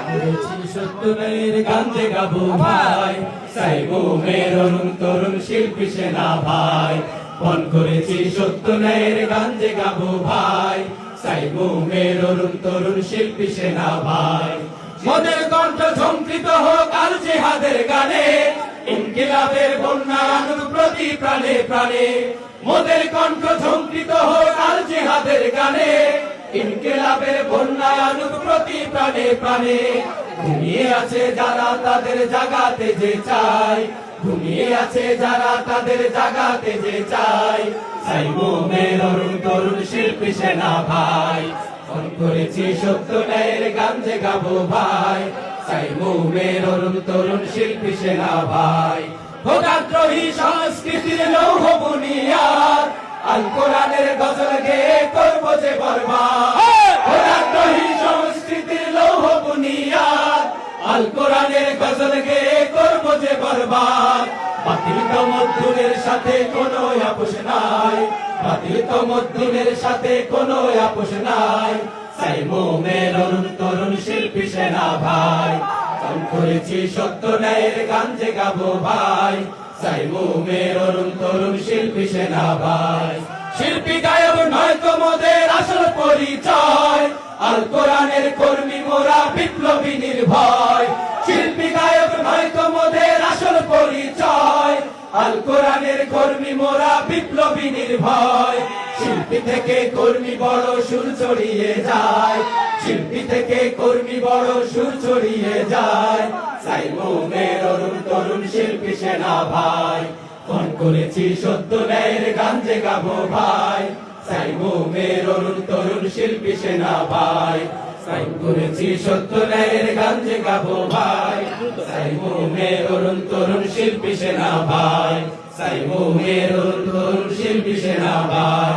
করেছি সত্য ন্যায়ের গান যে গাবো ভাই, সাইমুমের অরুণ তরুণ শিল্পী সেনা ভাই। মন করেছি সত্য ন্যায়ের গান যে গাবো ভাই, সাইমুমের অরুণ তরুণ শিল্পী সেনা ভাই। মোদের কণ্ঠ ঝঙ্কৃত হোক আল জিহাদের গানে, ইনকিলাবের বন্যা আনুক প্রতি প্রাণে প্রাণে। মোদের কণ্ঠ ঝঙ্কৃত হোক আল জিহাদের গানে, ইনকিলাবের বন্যা আনুক প্রতি প্রাণে প্রাণে। ঘুমিয়ে আছে যারা তাদের জাগাতে যে চায়, ঘুমিয়ে আছে যারা তাদের জাগাতে যে চায়। সাইমুমের অরুণ তরুণ শিল্পী সেনা ভাই, মন করেছি সত্য ন্যায়ের গান যে গাবো ভাই, সাইমুমের অরুণ তরুণ শিল্পী সেনা ভাই। ভোটাদ্রোহী সংস্কৃতির লৌহ বুনিয়াদ, আল কোরআনের গজল গেয়ে করবো যে বরবাদ। ভোটাদ্রোহী সংস্কৃতির লৌহ বুনিয়াদ, আল কোরআনের গজল গেয়ে করবো যে বরবাদ। বাতিল তমদ্দুনের সাথে কোনো আপোষ নাই, বাতিল তমদ্দুনের সাথে কোনো আপোষ নাই। সাইমুমের অরুণ তরুণ শিল্পী সেনা ভাই, মন করেছি সত্য ন্যায়ের গান যে গাবো ভাই, সাইমুমের অরুণ তরুণ শিল্পী সেনা ভাই। শিল্পী গায়ক নয় তো মোদের আসল পরিচয়, আল কোরআনের কর্মী মোরা বিপ্লবী নির্ভয়। শিল্পী গায়ক নয় তো মোদের আসল পরিচয়, আল কোরআনের কর্মী মোরা বিপ্লবী নির্ভয়। শিল্পী থেকে কর্মী বড় সুর ছড়িয়ে যায়, শিল্পী থেকে কর্মী বড় সুর ছড়িয়ে যায়। সাইমুমের অরুণ তরুণ শিল্পী সেনা ভাই, মন করেছি সত্য ন্যায়ের গান যে গাবো ভাই, সাইমুমের অরুণ তরুণ শিল্পী সেনা ভাই। সাইম করেছি সত্য ন্যায়ের গান যে গাবো ভাই, সাইমুমের অরুণ তরুণ শিল্পী সেনা ভাই, সাইমুমের অরুণ তরুণ শিল্পী সেনা ভাই।